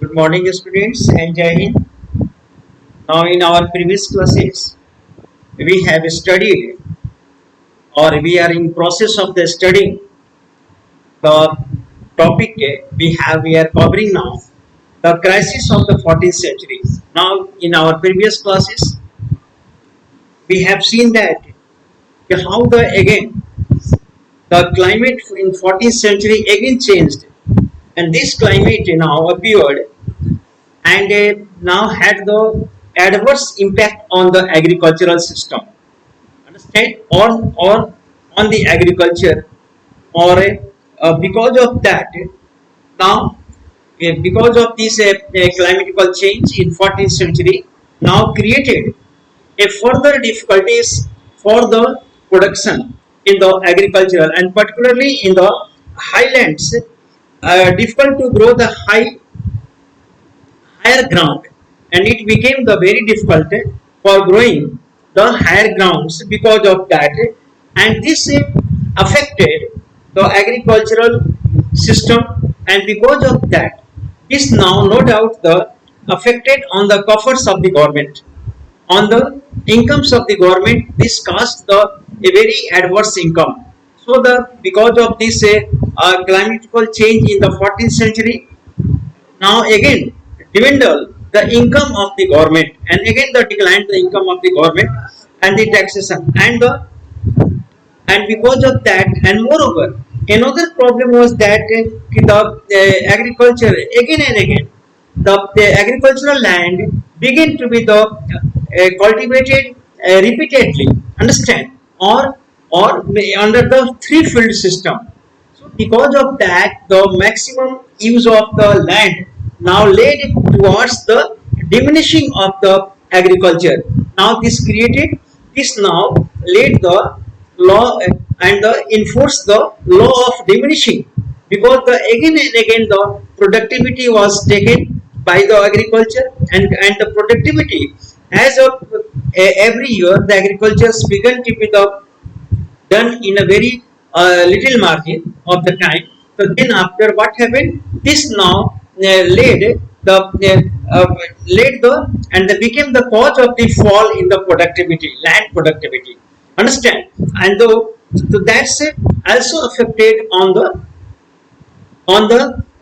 Good morning, students, and Jai Hind. Now, in our previous classes, we have studied, or we are in process of the studying the topic we are covering now, the crisis of the 14th century. Now, in our previous classes, we have seen that how the climate in 14th century again changed, and this climate now appeared and now had the adverse impact on the agricultural system, understand, or on the agriculture, or because of that now because of this climatical change in 14th century now created a further difficulties for the production in the agricultural, and particularly in the highlands, difficult to grow the higher ground, and it became the very difficult for growing the higher grounds because of that, and this affected the agricultural system, and because of that this now no doubt the affected on the coffers of the government, on the incomes of the government. This caused the a very adverse income. So the because of this climatical change in the 14th century, now again dwindle the income of the government, and again the decline the income of the government and the taxation, and because of that, and moreover another problem was that agriculture again and again the agricultural land begin to be the cultivated repeatedly, understand, or under the three field system. So because of that, the maximum use of the land now led towards the diminishing of the agriculture. Now this now led the law and the enforced the law of diminishing, because the again and again the productivity was taken by the agriculture, and the productivity as of every year the agriculture began to be done in a very little margin of the time. So then after what happened, this now led the and they became the cause of the fall in the productivity, land productivity. Understand? And though so that's also affected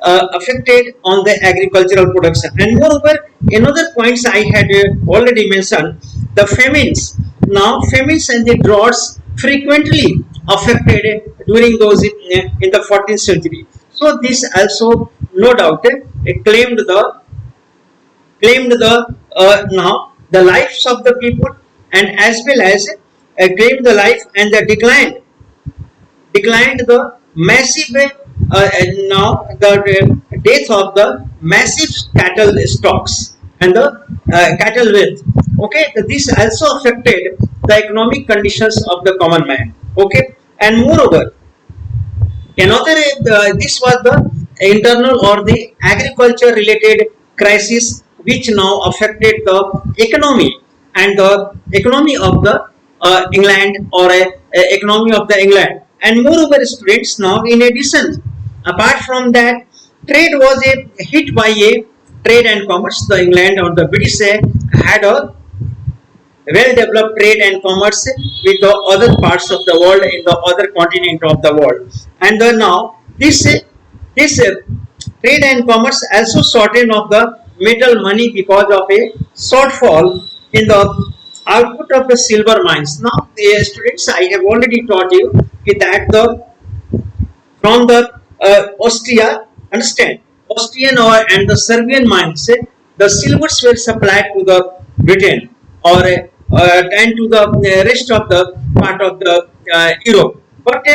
affected on the agricultural production. And moreover, another points I had already mentioned, the famines. Now famines and the droughts frequently affected during those in the 14th century. So this also no doubt claimed the now the lives of the people, and as well as claimed the life and the declined the massive now the death of the massive cattle stocks and the cattle wealth. Okay, this also affected the economic conditions of the common man. Okay, and moreover another this was the internal or the agriculture related crisis which now affected the economy and the economy of the England, or economy of the England. And moreover students, now in addition, apart from that, trade was a hit by a trade and commerce. The England or the British had a well developed trade and commerce with the other parts of the world, in the other continent of the world, and now this trade and commerce also shortened of the metal money because of a shortfall in the output of the silver mines. Now students, I have already taught you that the from the Austria, understand, Austrian or and the Serbian mines, the silvers were supplied to the Britain, or and to the rest of the part of the Europe. But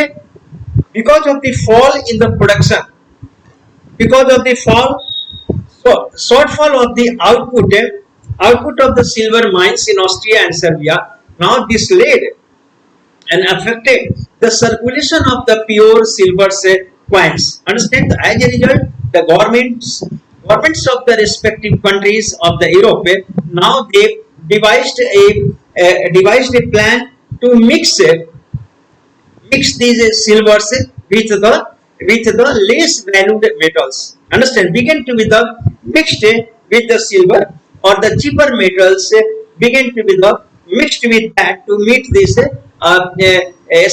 because of the fall in the production, because of the shortfall of the output of the silver mines in Austria and Serbia, now this led and affected the circulation of the pure silver coins. Understand? As a result, the governments of the respective countries of the Europe, now they devised a plan to mix these silvers with the less valued metals. Understand? Begin to with the mixed with the silver or the cheaper metals began to be the mixed with that to meet this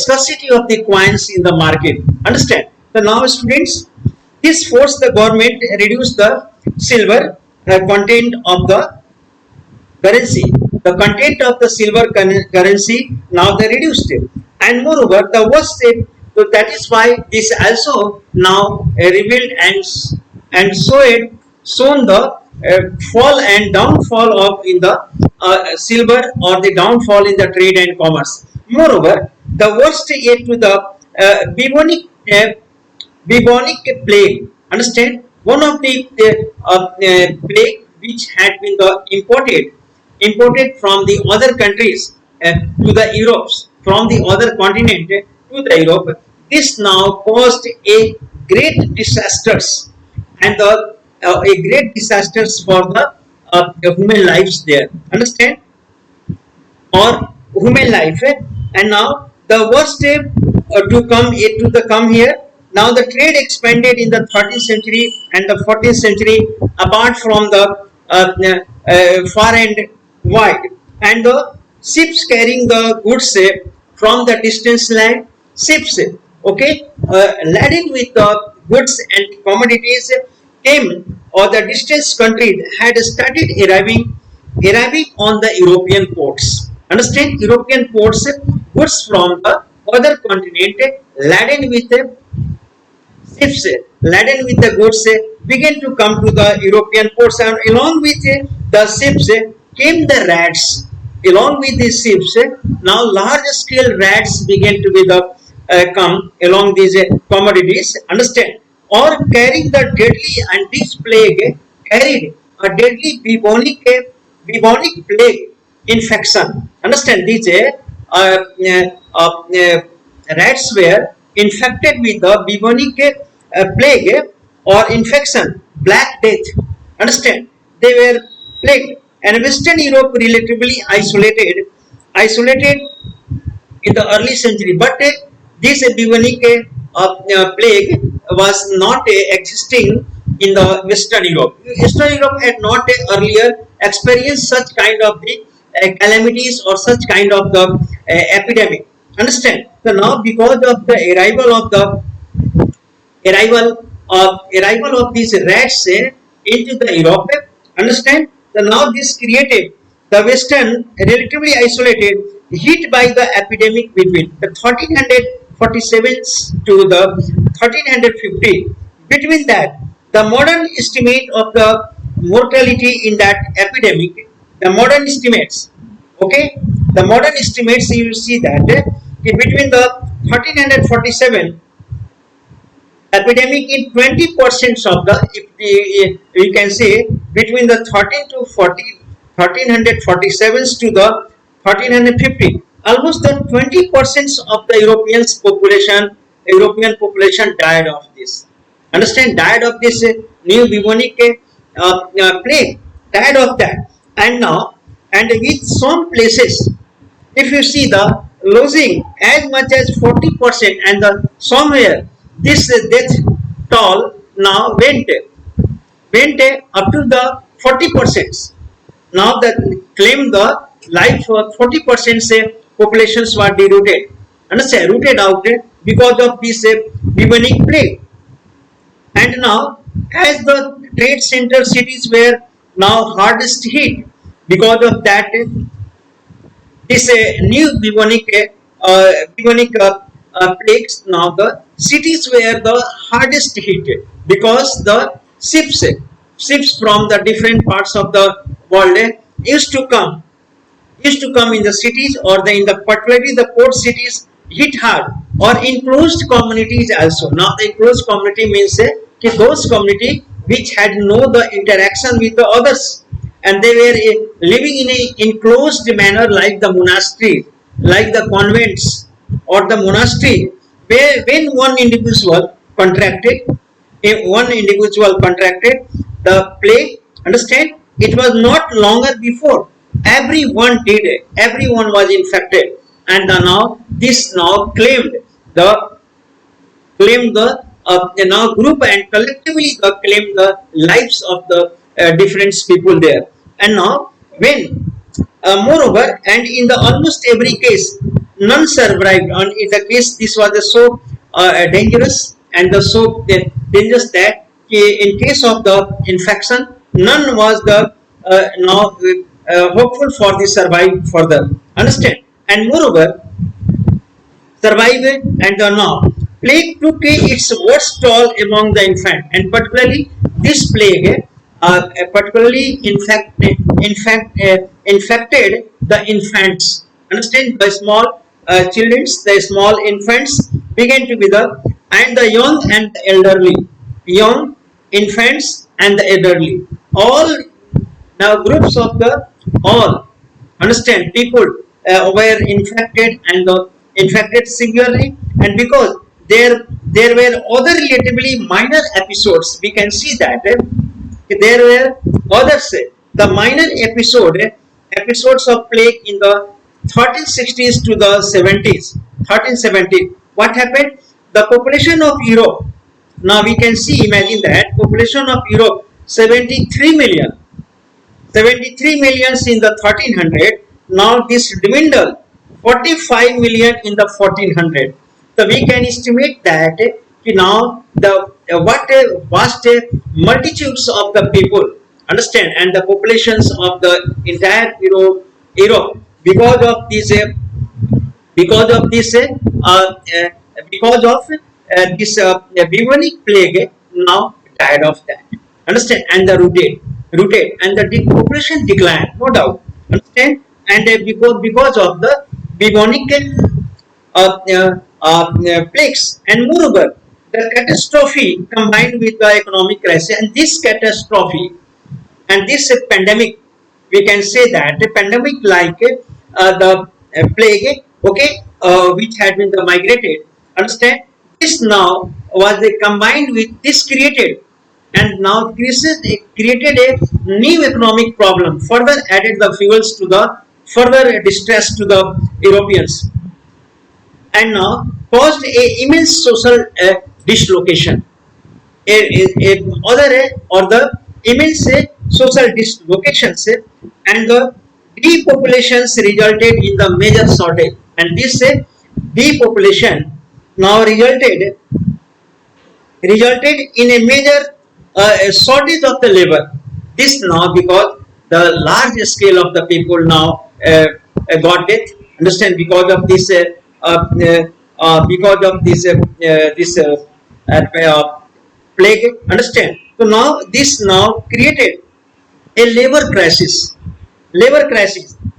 scarcity of the coins in the market. Understand? So now, students, this forced the government reduce the silver content of the currency. The content of the silver currency now they reduced it, and moreover, the worst step. So that is why this also now revealed and shown the fall and downfall of in the silver or the downfall in the trade and commerce. Moreover, the worst yet to the bubonic plague. Understand? One of the plague which had been imported from the other countries to the Europes, from the other continent to the Europe. This now caused a great disasters and a great disasters for the human lives there. Understand? Or human life, and now the worst step to come here. Now the trade expanded in the 13th century and the 14th century apart from the far and wide, and the ships carrying the goods from the distant land, ships laden with the goods and commodities came, or the distant countries had started arriving on the European ports. Understand? European ports, goods from the other continent laden with ships laden with the goods began to come to the European ports, and along with the ships came the rats. Along with these ships, now large scale rats began to be the come along these commodities. Understand? Or carrying the deadly, and this plague carried a deadly bubonic plague infection. Understand? These rats were infected with the bubonic plague or infection, black death. Understand? They were plagued, and Western Europe relatively isolated in the early century. But this bubonic plague was not existing in the Western Europe. Western Europe had not earlier experienced such kind of the calamities or such kind of the epidemic. Understand? So now, because of the arrival of these rats into the Europe, understand? So now this created the Western relatively isolated, hit by the epidemic between the 1347 to the 1350. Between that, the modern estimate of the mortality in that epidemic, the modern estimates, the modern estimates, you will see that between the 1347 epidemic in 20% of the, if we can say between the 1347 to the 1350, almost the 20% of the European population died of this. Understand? Died of this new bubonic plague, died of that. And now, and with some places, if you see the losing as much as 40%, and the somewhere this death toll now went up to the 40%. Now that claim the life of 40% say populations were derooted, understand, rooted out because of this bubonic plague. And now, as the trade center cities were now hardest hit because of that, this new bubonic plagues, now the cities were the hardest hit because the ships from the different parts of the world used to come in the cities, or in the particularly the port cities hit hard, or enclosed communities also. Now the enclosed community means those community which had no the interaction with the others, and they were living in a enclosed manner, like the monastery, like the convents or the monastery, where when one individual contracted the plague, understand, it was not longer before everyone was infected, and now this now claimed the now group and collectively claimed the lives of the different people there. And now when moreover, and in the almost every case, none survived. And in the case, this was so dangerous and so dangerous that in case of the infection, none was the now hopeful for the survive further. Understand? And moreover, survive and the now plague took its worst toll among the infant, and particularly this plague particularly infected the infants. Understand? The small children, the small infants began to be the, and the young and the elderly, young infants and the elderly, all now groups of the all. Understand? People were infected and infected severely, and because there were other relatively minor episodes, we can see that there were others, the minor episodes of plague in the 1360s to the 70s, 1370. What happened? The population of Europe. Now we can see, imagine that population of Europe 73 million, 73 millions in the 1300. Now this dwindled 45 million in the 1400. So we can estimate that now the what vast multitudes of the people, understand, and the populations of the entire Europe because of this because of this because of this bubonic plague now died of that. Understand? And the rooted and the population decline, no doubt. Understand? And because of the bubonic plagues, and moreover the catastrophe combined with the economic crisis, and this catastrophe and this pandemic, we can say that a pandemic like the plague, okay, which had been the migrated. Understand? This now was combined with this created, and now this created a new economic problem, further added the fuels to the further distress to the Europeans, and now caused a immense social dislocation. Other or the immense social dislocations and the depopulations resulted in the major shortage, and this depopulation now resulted in a major shortage of the labor. This now because the large scale of the people now got death. Understand? Because of this plague. Understand? So now this now created a labor crisis.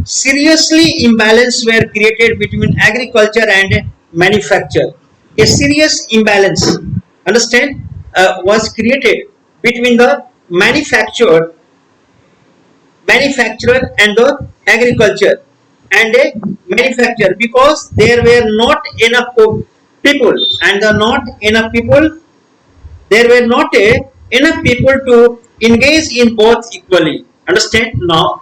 Seriously imbalance were created between agriculture and manufacture. A serious imbalance, understand, was created between the manufacturer and the agriculture and a manufacturer, because there were not enough people, and there were not enough people to engage in both equally. Understand? Now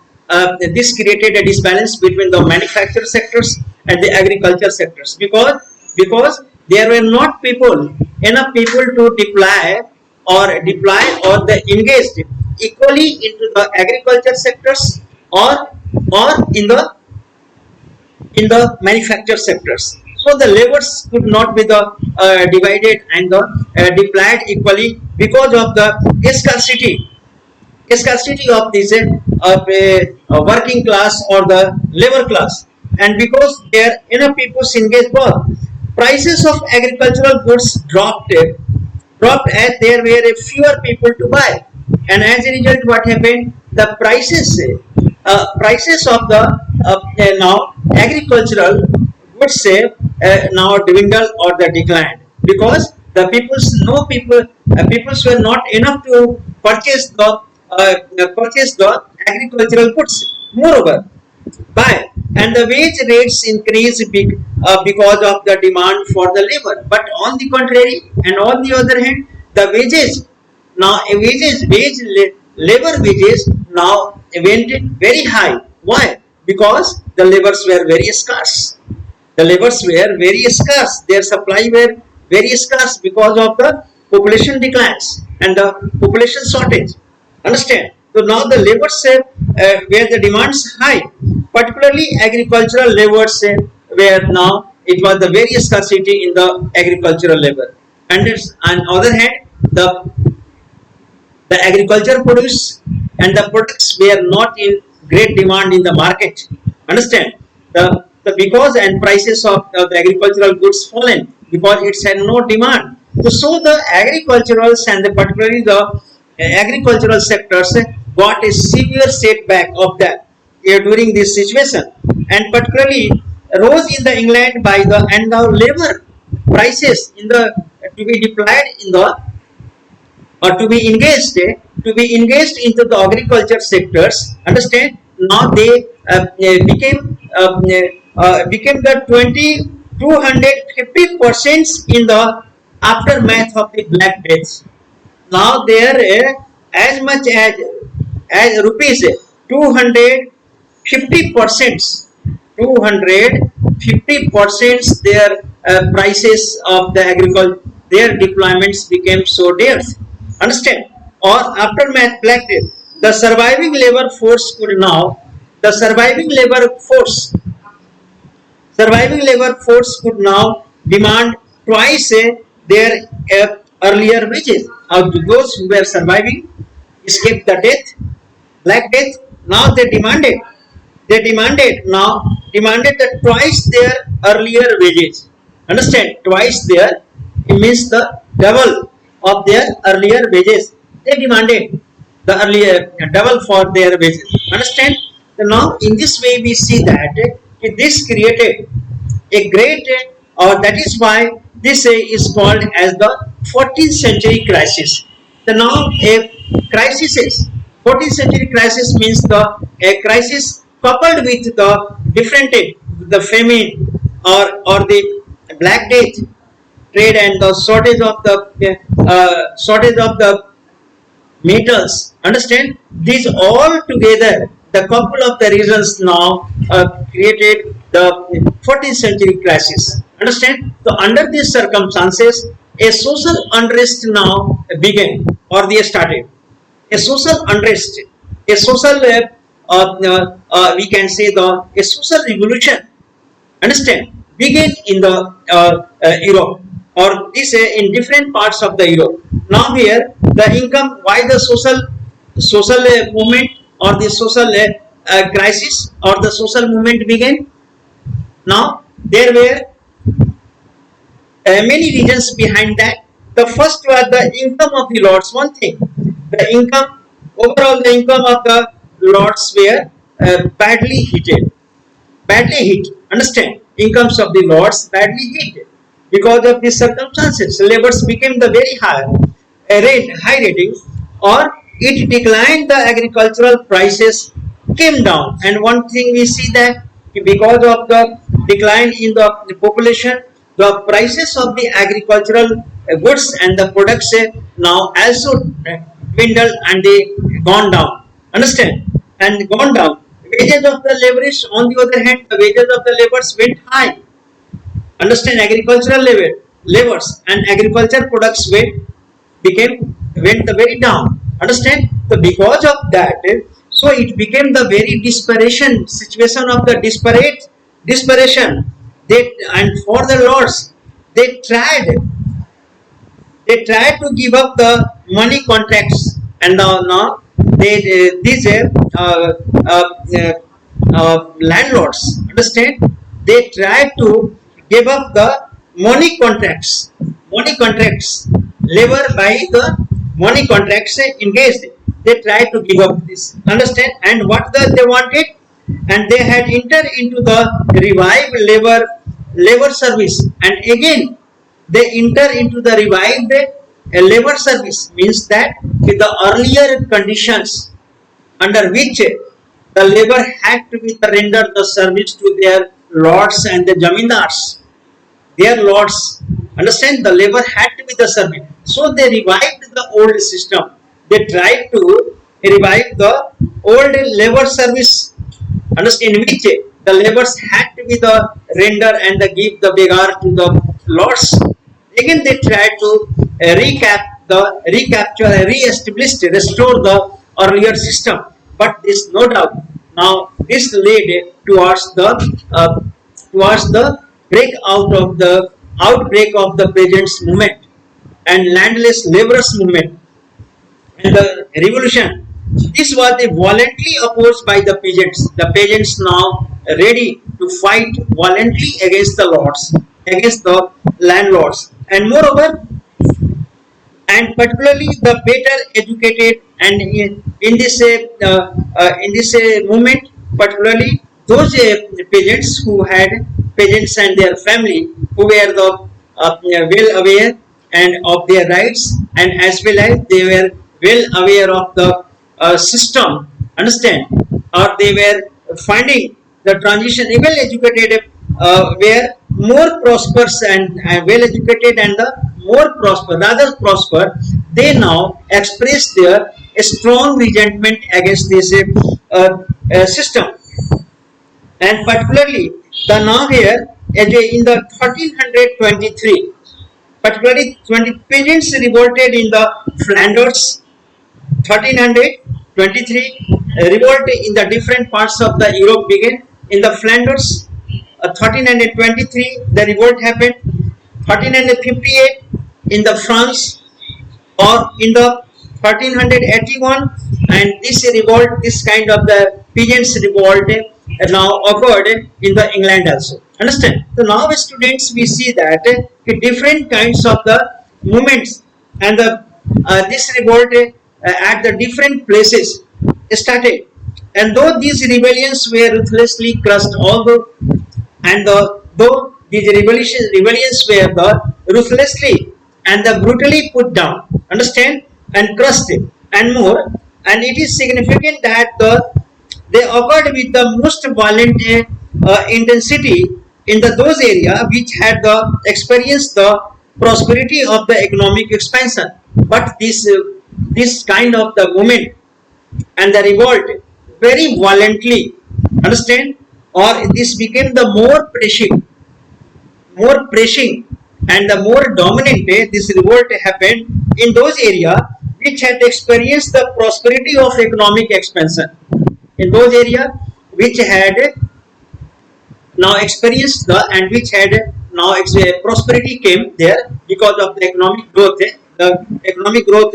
this created a disbalance between the manufacturer sectors and the agriculture sectors, because there were not enough people to deploy or the engaged equally into the agriculture sectors or in the manufacture sectors. So the labors could not be the divided and the deployed equally because of the scarcity of this working class or the labor class, and because there enough people engaged both. Prices of agricultural goods dropped as there were fewer people to buy, and as a result, what happened? The prices of the now agricultural goods now dwindle or the decline, because the peoples were not enough to purchase the agricultural goods. Moreover, buy, and the wage rates increase because of the demand for the labor. But on the contrary, and on the other hand, the wages now labor wages now went very high. Why? Because the labors were very scarce. Their supply were very scarce because of the population declines and the population shortage. Understand? So now the labors where the demands high, particularly agricultural labors where now it was the very scarcity in the agricultural labor. And it's, on other hand, the agriculture produce and the products were not in great demand in the market. Understand? The because and prices of the agricultural goods fallen because it had no demand. So the agriculturals and particularly the agricultural sectors got a severe setback of that during this situation, and particularly rose in the England by the and the labor prices in the to be deployed in the or to be engaged into the agriculture sectors. Understand? Now they became the 250% in the aftermath of the Black Death. Now there as much as rupees 250%, 250% their prices of the agriculture, their deployments became so dear. Understand? Or aftermath Black Death, the surviving labor force could now, the surviving labor force could now demand twice their earlier wages. Those who were surviving escaped the death, Black Death. Now demanded that twice their earlier wages. Understand? Twice their, it means the double of their earlier wages. They demanded the earlier double for their wages. Understand? So now in this way we see that this created a great, or that is why this is called as the 14th century crisis. So now a crisis is 14th century crisis means a crisis coupled with the different the famine or the Black Death, trade and the shortage of the metals. Understand? These all together, the couple of the reasons now created the 14th century crisis. Understand? So under these circumstances, a social unrest now began or they started. A social unrest, a social we can say a social revolution. Understand? Began in the Europe or this in different parts of the Europe. Now here the income, why the social movement or the social crisis or the social movement began. Now there were many reasons behind that. The first was the income of the lords. One thing, the income, overall the income of the lords were badly hit. Understand? Incomes of the lords badly hit because of these circumstances. Labors became the very high rating, or it declined. The agricultural prices came down, and one thing we see that because of the decline in the population, the prices of the agricultural goods and the products now also dwindled and they gone down. Understand? And gone down. Wages of the laborers, on the other hand, the wages of the laborers went high. Understand? Agricultural labors and agriculture products went the very down. Understand? So because of that, so it became the very desperation situation of the desperation. And for the lords, they tried to give up the money contracts, and now these landlords, understand, they tried to give up the money contracts, labor by the money contracts engaged. They tried to give up this. Understand? And what they wanted, and they had entered into the revived labor service, and again they enter into the revived labor service, means that with the earlier conditions under which the labor had to be render the service to their lords and the jamindars, their lords. Understand? The labor had to be the service. So they revived the old system. They tried to revive the old labor service. Understand? In which the laborers had to be the render and the give the begar to the lords. Again they tried to recapture, re-establish, restore the earlier system. But this no doubt now this led towards the outbreak of the peasants movement and landless laborers movement and the revolution. This was violently opposed by the peasants. The peasants now ready to fight violently against the lords, against the landlords, and moreover, and particularly the better educated and in this movement, particularly those peasants who had peasants and their family who were the well aware and of their rights, and as well as they were well aware of the system, understand, or they were finding the transition well educated were more prosperous and well educated and the more prosper rather prosper, they now express their strong resentment against this system. And particularly the now here in the 1323, particularly 20 peasants revolted in the Flanders. 1323 revolt in the different parts of the Europe began. In the Flanders, 1323 the revolt happened. 1358 in the France, or in the 1381, and this kind of the peasants revolt now occurred in the England also. Understand? So now students we see that different kinds of the movements and the this revolt at the different places started, and though these rebellions were ruthlessly crushed, though these rebellions were ruthlessly and brutally put down, understand, and crushed, and more, and it is significant that they occurred with the most violent intensity in those areas which had experienced the prosperity of the economic expansion. But this kind of the movement and the revolt very violently, understand, or this became the more pressing and the more dominant. This revolt happened in those areas which had experienced the prosperity of economic expansion, in those areas which had now experienced and which had now prosperity came there because of the economic growth. The economic growth,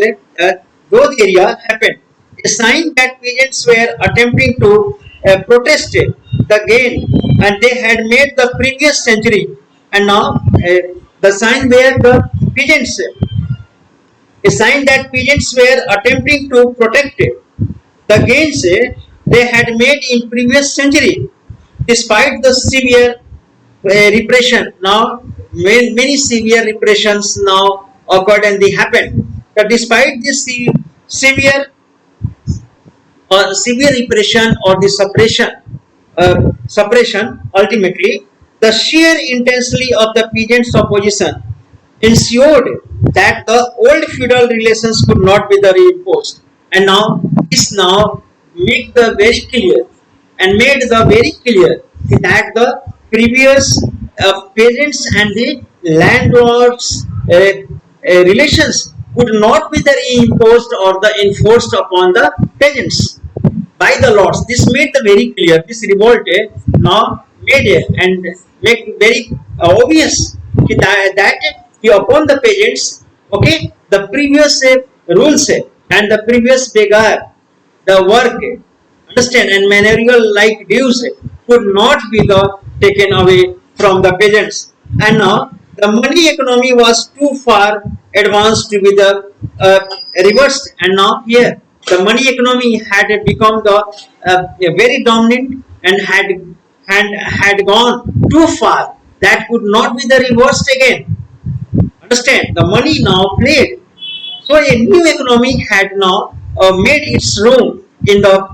those areas happened. A sign that peasants were attempting to protest the gain and they had made the previous century, and now the sign where the peasants, a sign that peasants were attempting to protect the gains they had made in previous century, despite the severe repression. Now many severe repressions now occurred and they happened. But despite this severe repression or the suppression, ultimately the sheer intensity of the peasants' opposition ensured that the old feudal relations could not be reimposed, and now this now made the very clear that the previous peasants and the landlords relations could not be imposed or enforced upon the peasants by the lords. This made the very clear. This revolt now made and make very obvious that upon the peasants, okay, the previous rules and the previous begar, the work, understand, and manorial like dues could not be taken away from the peasants, and now the money economy was too far advanced to be reversed, and now here the money economy had become very dominant and had gone too far that could not be reversed again. Understand, the money now played. So a new economy had now made its room in the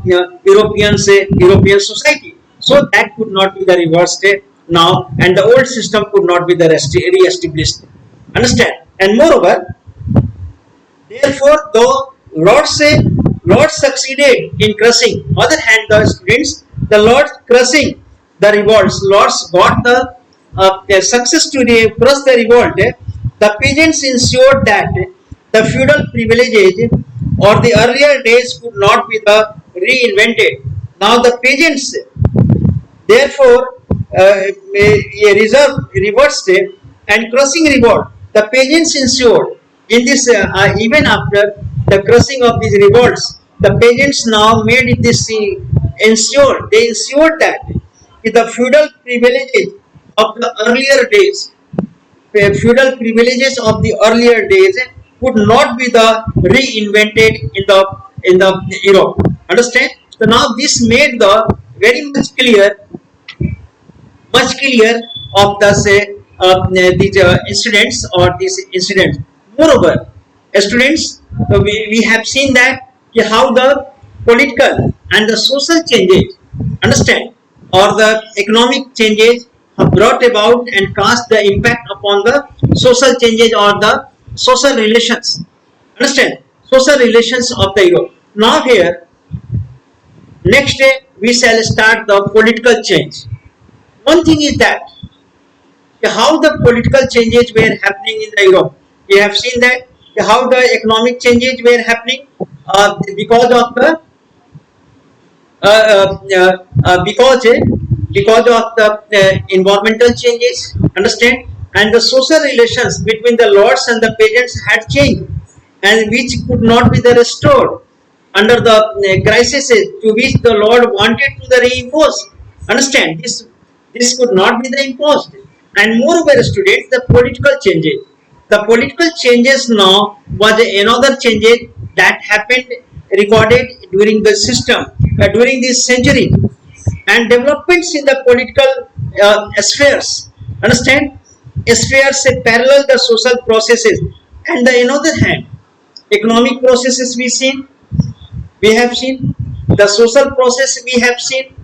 European society. So that could not be reversed now, and the old system could not be re-established. Understand? And moreover, therefore, though Lords succeeded in crushing, on the other hand, the students, the Lords crushing the revolts, Lords got the success to crush the revolt. The peasants ensured that the feudal privileges or the earlier days could not be the reinvented. Now the peasants therefore reversed and crushing revolt. The peasants ensured in this even after the crushing of these revolts. The peasants now made this ensured. They ensured that the feudal privileges of the earlier days, could not be the reinvented in the Europe. Understand? So now this made the very much clear of the say these incidents or these incidents. Moreover, students, we have seen that how the political and the social changes, understand, or the economic changes have brought about and cast the impact upon the social changes or the social relations. Understand? Social relations of the Europe. Now here, next day we shall start the political change. One thing is that how the political changes were happening in the Europe. We have seen that how the economic changes were happening because of the because of the environmental changes. Understand? And the social relations between the lords and the peasants had changed, and which could not be the restored under the crisis to which the Lord wanted to the reimpose. Understand? This could not be the imposed. And moreover, students, the political changes. The political changes now was another changes that happened recorded during the system during this century, and developments in the political spheres. Understand? Spheres parallel the social processes, and the another hand, economic processes we have seen the social process we have seen.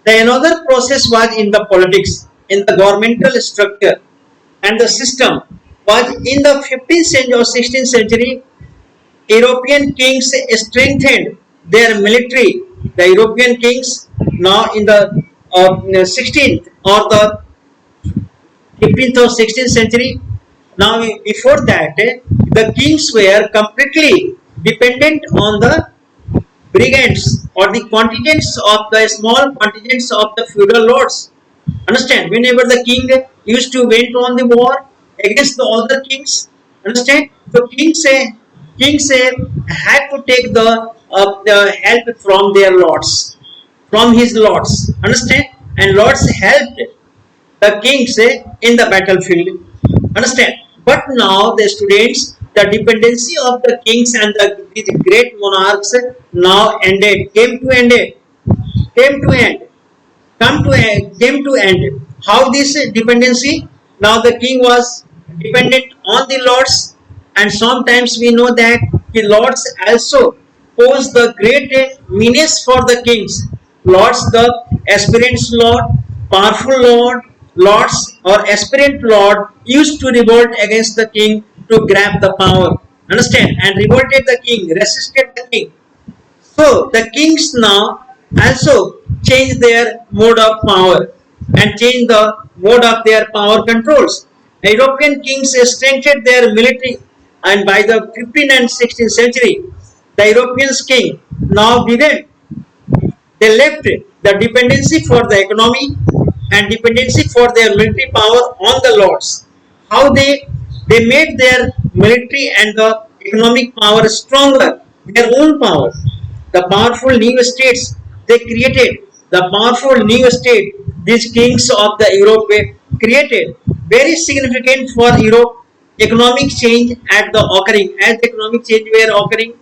The another process was in the politics, in the governmental structure, and the system was in the 15th century or 16th century. European kings strengthened their military. The European kings now in the 16th or the 15th or 16th century. Now before that, the kings were completely dependent on the brigands or the contingents of the small contingents of the feudal lords. Understand? Whenever the king used to went on the war against the other kings, understand? So kings had to take the help from their lords, from his lords. Understand? And lords helped the kings in the battlefield. Understand? But now the students, the dependency of the kings and these great monarchs now came to end. How this dependency? Now the king was dependent on the lords, and sometimes we know that the lords also pose the great menace for the kings. Lords, the aspirants lord, powerful lords or aspirant lord used to revolt against the king to grab the power. Understand? And revolted the king, resisted the king. So the kings now also change their mode of power and change the mode of their power controls. European kings strengthened their military, and by the 15th and 16th century, the European king now began. They left the dependency for the economy and dependency for their military power on the lords. How they made their military and the economic power stronger, their own power. The powerful new states they created, the powerful new state these kings of the Europe created, very significant for Europe. Economic change at the occurring, as economic change were occurring,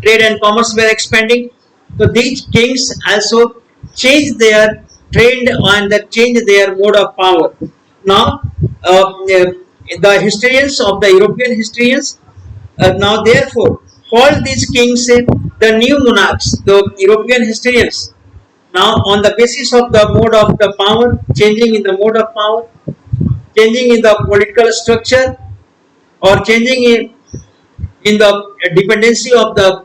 trade and commerce were expanding. So these kings also changed their trend and changed their mode of power. Now, the historians of the European historians now therefore call these kings the new monarchs, the European historians. Now, on the basis of the mode of the power, changing in the mode of power, changing in the political structure, or changing in the dependency of the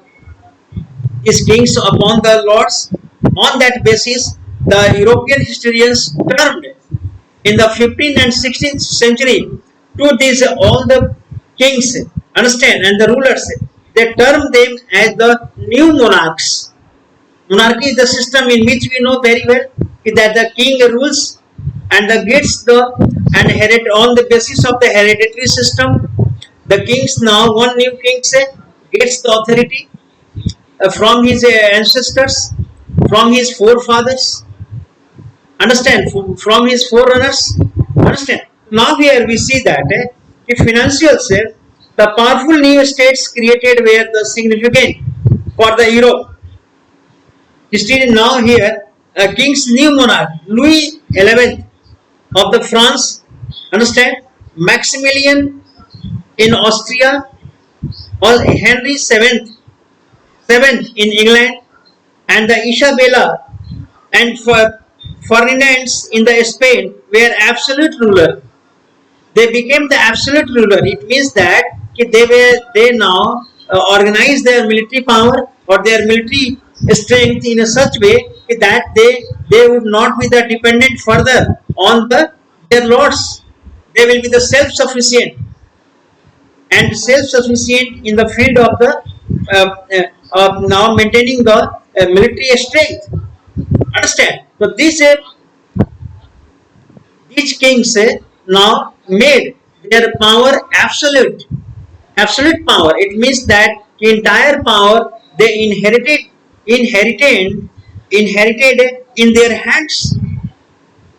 kings upon the lords, on that basis, the European historians termed in the 15th and 16th century to these all the kings, understand, and the rulers, they term them as the new monarchs. Monarchy is the system in which we know very well that the king rules and gets the and inherit on the basis of the hereditary system. The kings now one new king say gets the authority from his ancestors, from his forefathers. Understand, from his forerunners. Understand. Now here we see that if financials the powerful new states created were the significant for the Europe. Still now here, king's new monarch, Louis XI of the France, understand, Maximilian in Austria, or Henry seventh in England, and the Isabella and Ferdinand's in the Spain were absolute ruler. They became the absolute ruler. It means that they now organize their military power or their military strength in a such way that they would not be the dependent further on their lords. They will be the self-sufficient and self-sufficient in the field of the now maintaining the military strength. Understand? So these kings now made their power absolute. Absolute power. It means that entire power they inherited in their hands.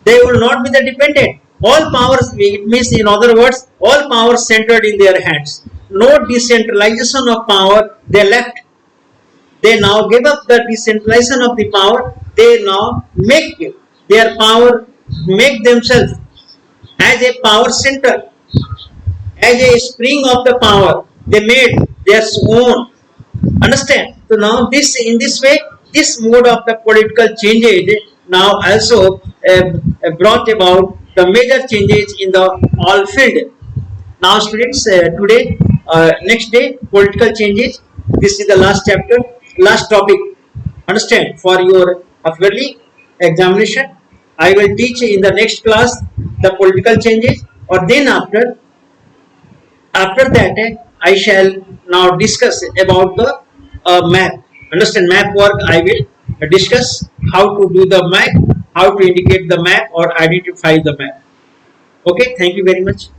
They will not be the dependent. All powers, it means in other words, all power centered in their hands. No decentralization of power they left. They now give up the decentralization of the power. They now make their power, make themselves as a power center, as a spring of the power. They made their own. Understand? So now in this way, this mode of the political changes now also brought about the major changes in the all field. Now students, today, next day, political changes. This is the last chapter, last topic. Understand? For your yearly examination, I will teach in the next class the political changes, or then after that I shall now discuss about the map. Understand, map work I will discuss how to do the map, how to indicate the map or identify the map. Okay, thank you very much.